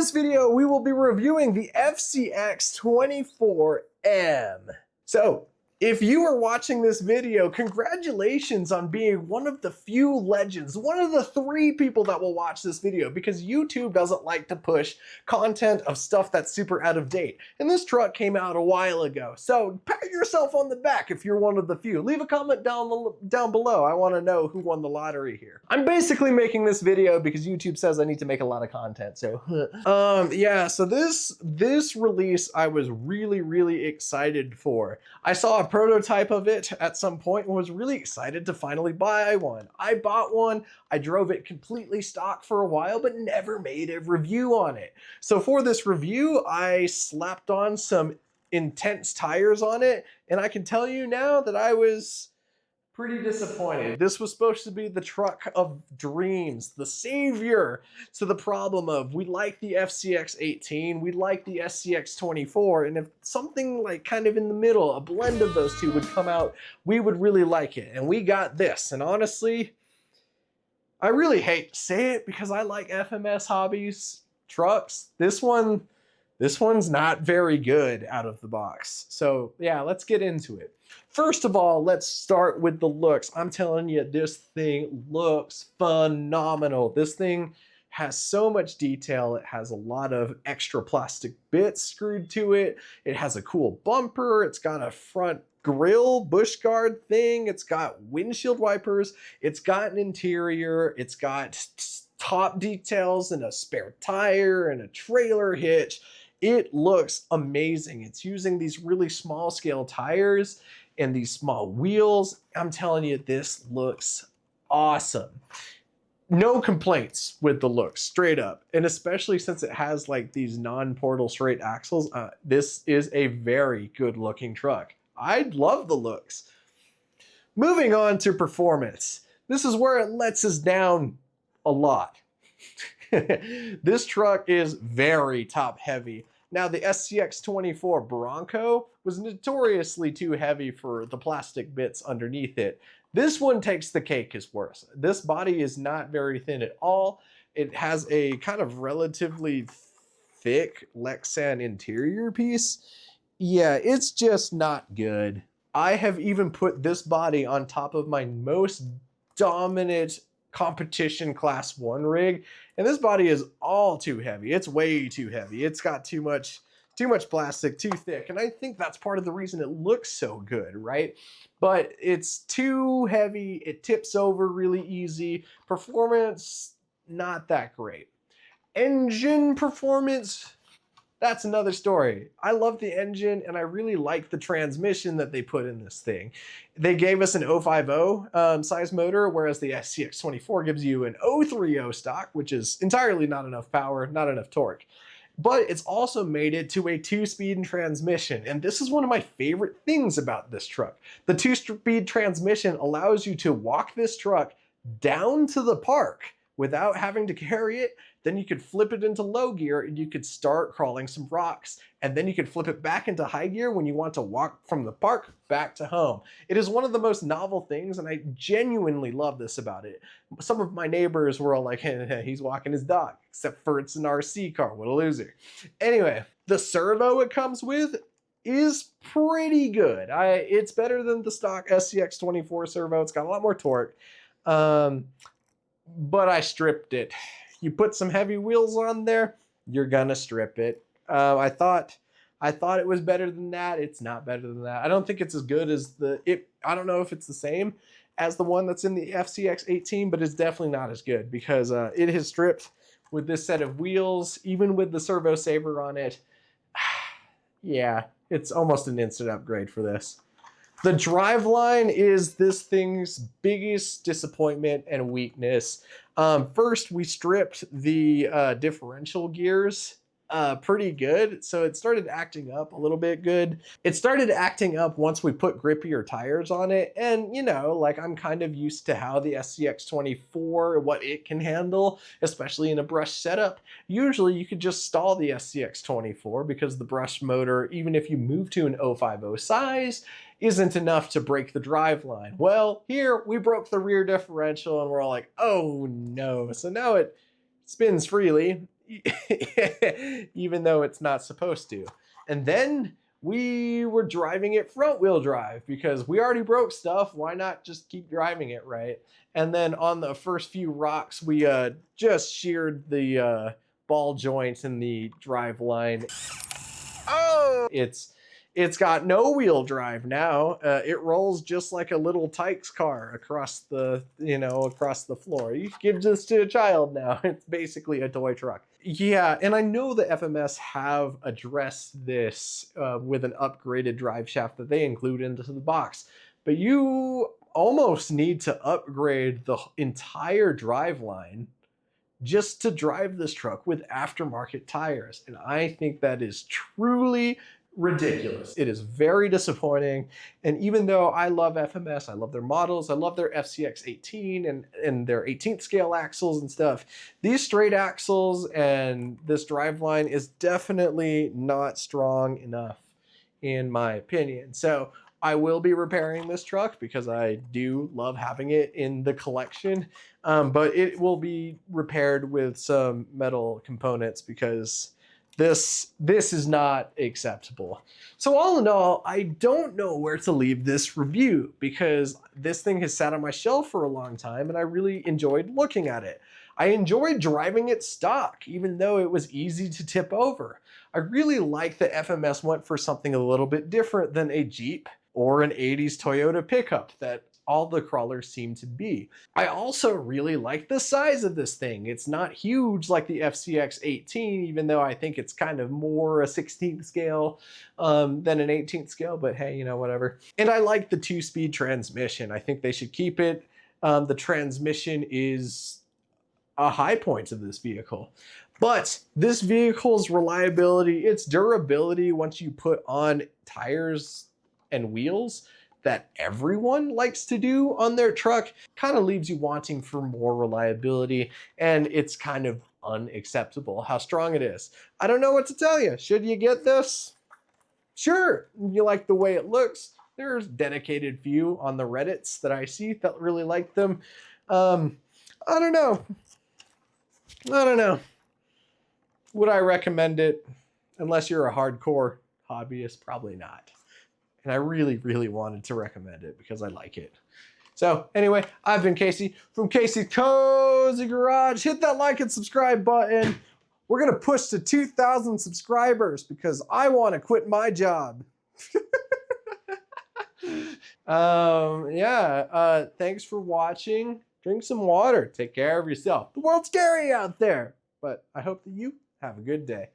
this video, we will be reviewing the FCX24M. So, if you are watching this video, congratulations on being one of the few legends, one of the 3 people that will watch this video, because YouTube doesn't like to push content of stuff that's super out of date. And this truck came out a while ago, so pat yourself on the back if you're one of the few. Leave a comment down below. I want to know who won the lottery here. I'm basically making this video because YouTube says I need to make a lot of content, so yeah, so this release I was really excited for. I saw a prototype of it at some point and was really excited to finally buy one. I bought one, I drove it completely stock for a while, but never made a review on it. So for this review, I slapped on some intense tires on it, and I can tell you now that I was pretty disappointed. This was supposed to be the truck of dreams, the savior to the problem of we like the FCX18, we like the SCX24, and if something like kind of in the middle, a blend of those two would come out, we would really like it. And we got this, and honestly, I really hate to say it because I like FMS Hobbies trucks. This one's not very good out of the box. So yeah, let's get into it. First of all, let's start with the looks. I'm telling you, this thing looks phenomenal. This thing has so much detail. It has a lot of extra plastic bits screwed to it. It has a cool bumper. It's got a front grille bush guard thing. It's got windshield wipers. It's got an interior. It's got top details and a spare tire and a trailer hitch. It looks amazing. It's using these really small scale tires and these small wheels. I'm telling you, this looks awesome. No complaints with the look, straight up. And especially since it has like these non-portal straight axles, this is a very good looking truck. I love the looks. Moving on to performance. This is where it lets us down a lot. This truck is very top heavy. Now the SCX24 Bronco was notoriously too heavy for the plastic bits underneath it. This one takes the cake as worse. This body is not very thin at all. It has a kind of relatively thick Lexan interior piece. Yeah, it's just not good. I have even put this body on top of my most dominant competition class 1 rig, and this body is all too heavy. It's way too heavy. It's got too much plastic, too thick, and I think that's part of the reason it looks so good, right? But it's too heavy. It tips over really easy. Performance, not that great. Engine performance, that's another story. I love the engine and I really like the transmission that they put in this thing. They gave us an 050 size motor, whereas the SCX24 gives you an 030 stock, which is entirely not enough power, not enough torque. But it's also made it to a 2-speed transmission. And this is one of my favorite things about this truck. The 2-speed transmission allows you to walk this truck down to the park without having to carry it. Then you could flip it into low gear and you could start crawling some rocks. And then you could flip it back into high gear when you want to walk from the park back to home. It is one of the most novel things, and I genuinely love this about it. Some of my neighbors were all like, hey, he's walking his dog, except for it's an RC car, what a loser. Anyway, the servo it comes with is pretty good. It's better than the stock SCX24 servo. It's got a lot more torque, but I stripped it. You put some heavy wheels on there, you're gonna strip it. I thought it was better than that. It's not better than that. I don't think it's as good as I don't know if it's the same as the one that's in the FCX18, but it's definitely not as good because it has stripped with this set of wheels, even with the servo saver on it. Yeah, it's almost an instant upgrade for this. The driveline is this thing's biggest disappointment and weakness. First, we stripped the differential gears pretty good, so it started acting up a little bit good. It started acting up once we put grippier tires on it, and you know, like I'm kind of used to how the SCX24, what it can handle, especially in a brush setup. Usually you could just stall the SCX24 because the brush motor, even if you move to an 050 size, isn't enough to break the driveline. Well, here we broke the rear differential and we're all like, oh no. So now it spins freely. even though it's not supposed to. And then we were driving it front wheel drive because we already broke stuff. Why not just keep driving it, right? And then on the first few rocks, we just sheared the ball joints in the driveline. Oh! It's got no wheel drive now. It rolls just like a little Tykes car across the, across the floor. You give this to a child now. It's basically a toy truck. Yeah, and I know the FMS have addressed this with an upgraded drive shaft that they include into the box. But you almost need to upgrade the entire drive line just to drive this truck with aftermarket tires. And I think that is truly ridiculous. It is very disappointing. And even though I love FMS, I love their models, I love their FCX18 and their 18th scale axles and stuff, these straight axles and this driveline is definitely not strong enough in my opinion. So I will be repairing this truck because I do love having it in the collection, but it will be repaired with some metal components because this is not acceptable. So all in all, I don't know where to leave this review because this thing has sat on my shelf for a long time and I really enjoyed looking at it. I enjoyed driving it stock, even though it was easy to tip over. I really like that FMS went for something a little bit different than a Jeep or an 80s Toyota pickup that all the crawlers seem to be. I also really like the size of this thing. It's not huge like the FCX18, even though I think it's kind of more a 16th scale than an 18th scale, but hey, whatever. And I like the 2-speed transmission. I think they should keep it. The transmission is a high point of this vehicle. But this vehicle's reliability, its durability, once you put on tires and wheels that everyone likes to do on their truck, kind of leaves you wanting for more reliability, and it's kind of unacceptable how strong it is. I don't know what to tell you. Should you get this? Sure, you like the way it looks. There's dedicated few on the Reddits that I see that really like them. I don't know. Would I recommend it? Unless you're a hardcore hobbyist, probably not. And I really, really wanted to recommend it because I like it. So anyway, I've been Casey from Casey's Cozy Garage. Hit that like and subscribe button. We're gonna push to 2,000 subscribers because I want to quit my job. Thanks for watching. Drink some water. Take care of yourself. The world's scary out there, but I hope that you have a good day.